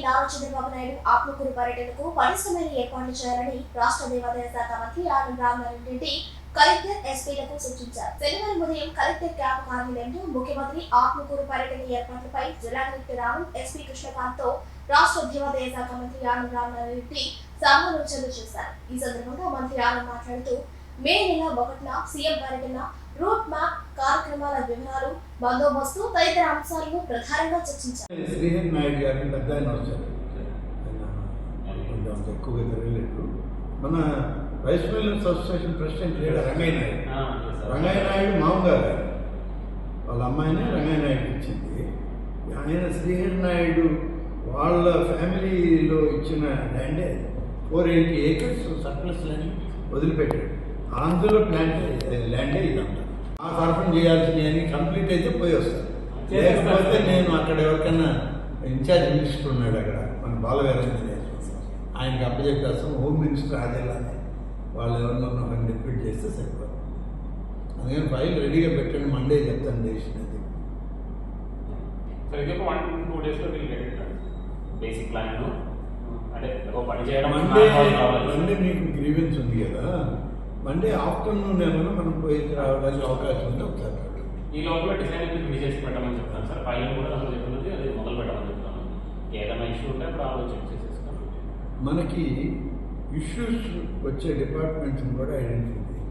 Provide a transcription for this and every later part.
నారా చంద్రబాబు నాయుడు ఆత్మకూరు పర్యటనకు పటిష్టమైన ఏర్పాట్లు చేయాలని రాష్ట్ర దేవాదాయ శాఖ మంత్రి ఆనం రామనారాయణ రెడ్డి కలెక్టర్ ఎస్పీలకు సూచించారు. శనివారం ఉదయం కలెక్టర్ క్యాంపు కార్యాలయంలో ముఖ్యమంత్రి ఆత్మకూరు పర్యటన ఏర్పాట్లపై జిల్లా కలెక్టర్ ఆనం ఎస్పీ కృష్ణకాంత్ తో రాష్ట్ర దేవాదాయ శాఖ మంత్రి ఆనం రామనారాయణ రెడ్డి సమాలోచనలు చేశారు. ఈ సందర్భంగా మంత్రి ఆనం మాట్లాడుతూ మే నెల 1న సీఎం పర్యటన, రూట్ మ్యాప్, కార్యక్రమాల వివరాలు, బందోబస్తు తదితర అంశాలను ప్రధానంగా చర్చించారు. శ్రీహరి నాయుడు గారిని పెద్ద ఆయన వచ్చారు. కొంచెం ఎక్కువగా తిరగలేదు. మన rice millers association president Rangaiah Naidu మామగారు వాళ్ళ అమ్మాయిని రంగయ్య నాయుడు ఇచ్చింది. ఆయన శ్రీహరి నాయుడు వాళ్ళ ఫ్యామిలీలో ఇచ్చిన ల్యాండే 480 acres సర్ప్లస్ ల్యాండ్ వదిలిపెట్టాడు. అందులో ల్యాండే ఇదంతా. ఆ సరఫరా చేయాల్సినవి కంప్లీట్ అయితే పోయి వస్తారు. లేకపోతే నేను అక్కడ ఎవరికైనా ఇన్ఛార్జ్ మినిస్టర్ ఉన్నాడు అక్కడ, మన బాలవీరాంజనేయ ఆయనకి అప్పచెప్పేస్తాం. హోమ్ మినిస్టర్ ఆదేలానే వాళ్ళు ఎవరినో డిప్యూట్ చేస్తే సరిపోదు. అందుకని ఫైల్ రెడీగా పెట్టండి, మండే చెప్తాను చేసినది. మండే మీకు గ్రీవెన్స్ ఉంది కదా, మండే ఆఫ్టర్నూన్ ఏమైనా మనం పోయి రావడానికి అవకాశం ఉంది. ఒకసారి ఈ లోపల డిజైన్ చేసి పెట్టమని చెప్తాను సార్. ఫైల్ కూడా అసలు చెప్తున్నది అది మొదలు పెట్టమని చెప్తాను. ఏదైనా ఇష్యూ ఉంటే అప్పుడు ఆలోచన చెక్ చేసేస్తాను. మనకి ఇష్యూస్ వచ్చే డిపార్ట్మెంట్స్ని కూడా ఐడెంటిఫై చేయాలి.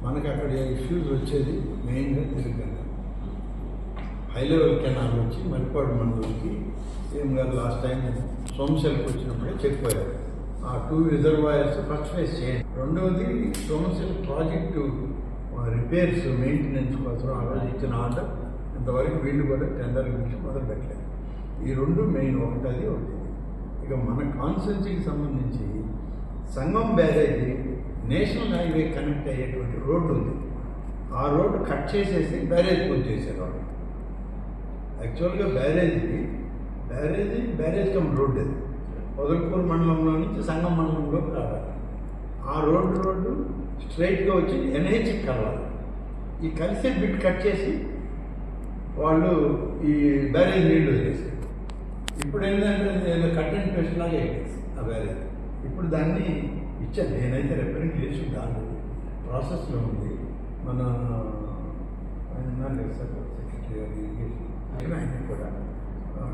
మనకి అక్కడ ఇష్యూస్ వచ్చేది మెయిన్గా తిరుగుతుంది. హై లెవెల్ కెనాల్ వచ్చి మరిపాడు మండలికి సీఎం గారు లాస్ట్ టైం సోమశెల్కి వచ్చినప్పుడే చెప్పారు. ఆ 2 రిజర్వాయర్స్ ఫస్ట్ ఫేజ్ చేయండి. రెండవది సోమశెల్ ప్రాజెక్టు రిపేర్స్ మెయింటెనెన్స్ కోసం ఇచ్చిన ఆర్డర్ ఇంతవరకు వీళ్ళు కూడా టెండర్ గురించి మొదలు పెట్టలేదు. ఈ 2 మెయిన్, ఒకటి ఒకటి. ఇక మన కాన్స్టిట్యున్సీకి సంబంధించి సంగం బ్యారేజ్ నేషనల్ హైవే కనెక్ట్ అయ్యేటువంటి రోడ్డు ఉంది. ఆ రోడ్డు కట్ చేసేసి బ్యారేజ్ పూర్తి చేశారు వాళ్ళు. యాక్చువల్గా బ్యారేజ్ కమ్ రోడ్డు అది పొదలకూరు మండలంలో నుంచి సంగం మండలంలోకి రావాలి. ఆ రోడ్డు స్ట్రైట్గా వచ్చి ఎన్హెచ్కి కలవాలి. ఈ కలిసే బిట్ కట్ చేసి వాళ్ళు ఈ బ్యారేజ్ నీళ్లు వదిలేసారు. ఇప్పుడు ఏంటంటే కట్ అండ్ పేస్ట్ లాగా అయిపోయింది ఆ బ్యారేజ్. ఇప్పుడు దాన్ని ఇచ్చాను, నేనైతే రిప్రజెంట్ చేసి దాని ప్రాసెస్లో ఉంది. మన ఆయన ఉన్నారు కదా సార్, సెక్రటరీ గారు ఇరిగేషన్, ఆయన కూడా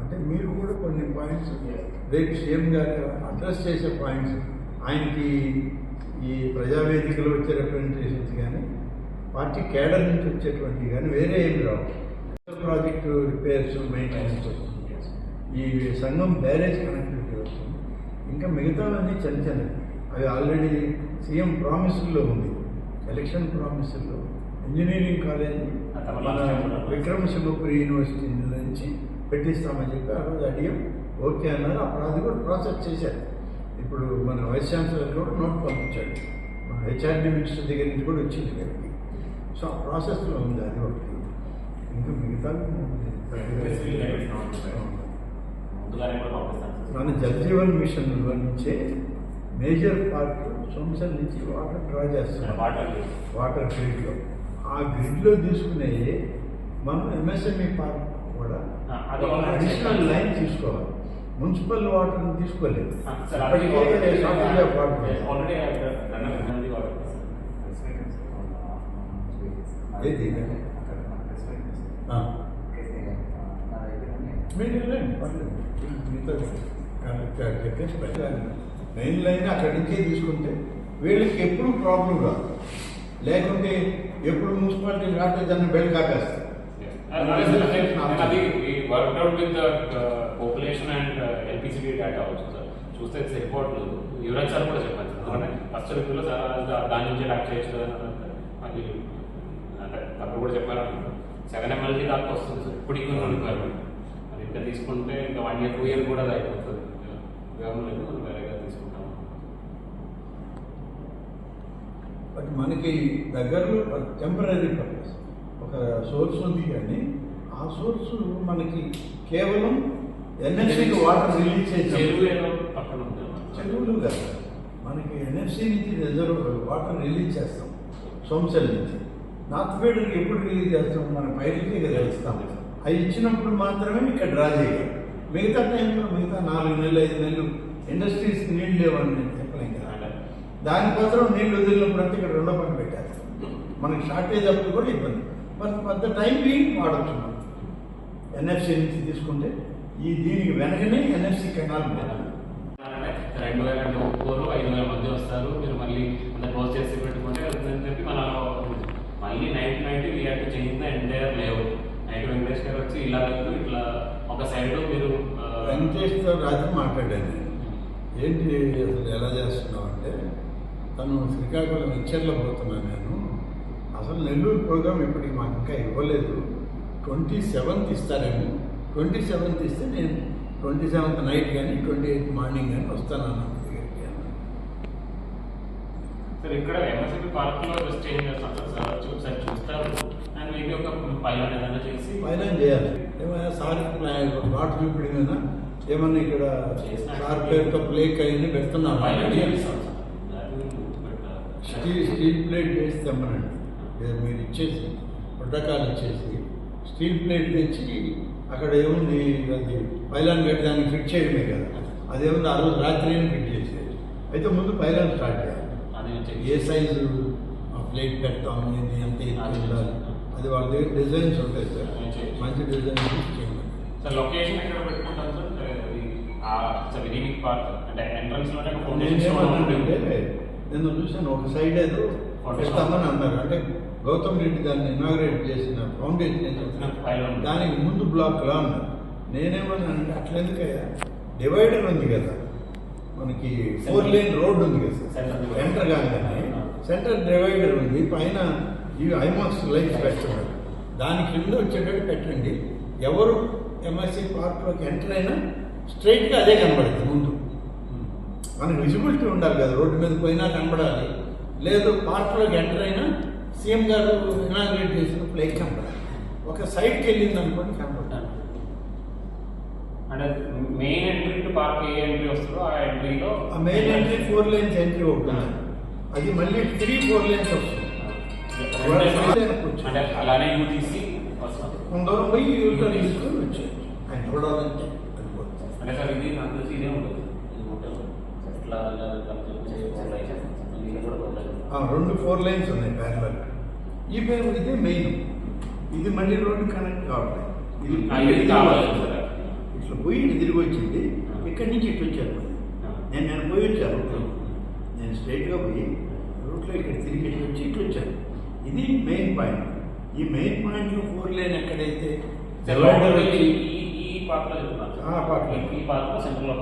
అంటే మీరు కూడా కొన్ని పాయింట్స్ రేపు సీఎం గారు అడ్రస్ చేసే పాయింట్స్, ఆయనకి ఈ ప్రజావేదికలో వచ్చే రిప్రజెంటేషన్స్ కానీ పార్టీ కేడర్ నుంచి వచ్చేటువంటివి కానీ వేరే ఏమి రావు. ప్రాజెక్టు రిపేర్స్, మెయింటెనెన్స్ వస్తుంది, ఈ సంఘం బ్యారేజ్ కనెక్టివిటీ వస్తుంది, ఇంకా మిగతావన్నీ చిన్న అవి ఆల్రెడీ సీఎం ప్రామిసుల్లో ఉంది. ఎలక్షన్ ప్రామిసుల్లో ఇంజనీరింగ్ కాలేజ్ మన విక్రమసింహపురి యూనివర్సిటీ నుంచి పెట్టిస్తామని చెప్పి ఆ రోజు అడిగాం. ఓకే అన్నారు. అప్పుడు అది కూడా ప్రాసెస్ చేశారు. ఇప్పుడు మన వైస్ ఛాన్సలర్ కూడా నోట్ పంపించాడు. మన హెచ్ఆర్డీ మినిస్టర్ దగ్గర నుంచి కూడా వచ్చింది కాబట్టి. సో ఆ ప్రాసెస్లో ఉంది అది ఒకటి. ఇంకా మిగతా మన జలజీవన్ మిషన్లో నుంచే మేజర్ పార్ట్ సోమశెల్ నుంచి వాటర్ డ్రా చేస్తున్నాం. వాటర్ గ్రిడ్లో, ఆ గ్రిడ్లో తీసుకునే మనం ఎంఎస్ఎంఈ పార్క్ కూడా అడిషనల్ లైన్ తీసుకోవాలి. మున్సిపల్ వాటర్ని తీసుకోలేదు. మెయిన్ లైన్ అక్కడి నుంచే తీసుకుంటే వీళ్ళకి ఎప్పుడు ప్రాబ్లం రాదు. లేకుంటే ఎప్పుడు మున్సిపాలిటీ రాస్తే దాన్ని బెల్ కాపేస్తారు. పాపులేషన్ అండ్ ఎల్పిసిడి డేటా వచ్చింది సార్, చూస్తే సరిపోవట్లేదు. యువరాజ్ సార్ కూడా చెప్పారు సార్, ఫస్ట్ రివ్యూలో సార్ దాని నుంచి యాక్ట్ చేయొచ్చు కదా అది అంటే అప్పుడు కూడా చెప్పారు. 7 MLD దాకా వస్తుంది సార్ ఇప్పటికీ రిక్వైర్మెంట్. అది ఇంకా తీసుకుంటే ఇంకా 1 year 2 year కూడా అది అయిపోతుంది. గవర్నమెంట్ వేరేగా తీసుకుంటాము. బట్ మనకి దగ్గరలో టెంపరీ పర్పస్ ఒక సోర్స్ ఉంది, కానీ ఆ సోర్స్ మనకి కేవలం ఎన్ఎఫ్సీకి వాటర్ రిలీజ్ చేసే చెరువులు కదా. మనకి ఎన్ఎఫ్సీ నుంచి రిజర్వ్ వాటర్ రిలీజ్ చేస్తాం సోమశెల్ నుంచి. నార్త్ ఫీడర్కి ఎప్పుడు రిలీజ్ చేస్తాం? మన పైరుకే కదా ఇస్తాం. అవి ఇచ్చినప్పుడు మాత్రమే ఇక్కడ డ్రా చేయాలి, మిగతా టైంలో మిగతా 4 నెలలు 5 నెలలు ఇండస్ట్రీస్ నీళ్ళు లేవని నేను చెప్పలేం కదా. దానికోసం నీళ్ళు వదిలినప్పుడు ఇక్కడ రెండో పని పెట్టారు. మనకి షార్టేజ్ అప్పుడు కూడా ఇబ్బంది. బట్ పెద్ద టైం బీయింగ్ వాడచ్చు మనం. ఎన్ఎఫ్సి నుంచి తీసుకుంటే దీనికి వెనకనే ఎన్ఎఫ్సి కెనాల్ 2000 మంది వస్తారు, మీరు మళ్ళీ అంత క్లోజ్ చేసి పెట్టుకుంటే అని చెప్పి మన మళ్ళీ night we have to change the entire layout. Night Venkatesh గారు వచ్చి ఇలా లేదు, ఇట్లా ఒక సైడ్ మీరు వెంకటేష్తో రాత్రి మాట్లాడాను నేను. ఏంటి అసలు ఎలా చేస్తున్నావు అంటే, తను శ్రీకాకుళం లెక్చర్లో పోతున్నాను నేను. అసలు నెల్లూరు ప్రోగ్రామ్ ఇప్పటికి మాకు ఇంకా ఇవ్వలేదు. 27th ఇస్తారేమో. 27th ఇస్తే నేను 27th నైట్ కానీ 28th మార్నింగ్ కానీ వస్తానన్నా దగ్గరికి. సార్ ఇక్కడ ఎంఎస్ఎంపీ పార్క్లో చేంజ్ చేస్తాం సార్, చూస్తారు అండ్ మేబీ ఒక పైలాన్ ఏదైనా చేసి పైలాన్ చేయాలి. ఏమైనా సార్ ప్లాన్ ప్లాట్ చూపించమైనా ఏమన్నా ఇక్కడ సార్ పేరుతో ప్లేక్ అయ్యి పెడుతున్నాం. స్టీల్ ప్లేట్ చేసి తెమ్మనండి. మీరు ఇచ్చేసి ప్రోటోకాల్ ఇచ్చేసి స్టీల్ ప్లేట్ తెచ్చి అక్కడ ఏముంది అది పైలాన్ కట్టి దానికి ఫిట్ చేయడమే కదా. అదేముంది ఆ రోజు రాత్రి ఫిట్ చేసేది. అయితే ముందు పైలాన్ స్టార్ట్ చేయాలి. ఏ సైజు ప్లేట్ పెడతాం, ఏంటి ఎంత ఎత్తు ఉండాలి, అది వాళ్ళ దగ్గర డిజైన్స్ ఉంటాయి సార్. మంచి డిజైన్స్ చేయండి సార్. లొకేషన్ ఎక్కడ పెట్టుకుంటాం సార్? వినింగ్ పార్క్ అంటే ఎంట్రన్స్ లోనే నేనేమన్నానంటే, నేను చూసాను ఒక సైడ్ ఏదో పెడతామని అన్నారు. అంటే గౌతమ్ రెడ్డి దాన్ని ఇనాగ్రేట్ చేసిన ఫౌండేషన్ దానికి ముందు బ్లాక్లా ఉన్నారు. నేనేమన్నానంటే అట్లెందుకయ్యా, డివైడర్ ఉంది కదా మనకి, 4 లేన్ రోడ్డు ఉంది కదా సార్, ఎంటర్ కాగానే సెంటర్ డివైడర్ ఉంది, పైన ఇవి ఐమాక్స్ లైట్స్ పెట్టున్నారు. దాని కింద వచ్చేటట్టు పెట్టండి. ఎవరు ఎంఎస్సి పార్క్లోకి ఎంటర్ అయినా స్ట్రైట్గా అదే కనబడుతుంది ముందు. మనకు విజిబిలిటీ ఉండాలి కదా, రోడ్డు మీద పోయినా కనబడాలి. లేదు పార్క్లోకి ఎంటర్ అయినా సీఎం గారు ఇనాగ్రేట్ చేసిన ప్లేక్ కనబడాలి. ఒక సైడ్కి వెళ్ళింది అనుకోండి కనబడాలి. అంటే main entry to park A entry వస్తుందో ఆ ఎంట్రీలో ఆ మెయిన్ ఎంట్రీ 4 లేన్స్ ఎంట్రీ ఉంటుంది. అది మళ్ళీ 3-4 లేన్స్ వస్తుంది. అంటే అలానే యూటీసీ వస్తాం కొందరు పోయి యూటర్ తీసుకొని వచ్చారు. ఆయన చూడాలంటే అంటే సార్ ఇది నాకు తెలిసి ఇదే ఉంటుంది. ఎట్లా 2 4 లైన్స్ ఉన్నాయి ప్యారలల్. ఈ పేరు ఇదే మెయిన్. ఇది మళ్ళీ రోడ్డు కనెక్ట్ కావాలి. ఇది కావాలి ఇట్లా పోయి ఇటు తిరిగి వచ్చింది. ఇక్కడి నుంచి ఇటు వచ్చాను. నేను పోయి వచ్చాను రూట్లో. నేను స్ట్రైట్గా పోయి రూట్లో ఇక్కడ తిరిగి ఇటు వచ్చి ఇటు వచ్చాను. ఇది మెయిన్ పాయింట్. ఈ మెయిన్ పాయింట్లో 4 లేన్ ఎక్కడైతే ఈ పార్క్లో చెప్తున్నాను. పార్క్ ఈ పార్క్లో సెంటర్లో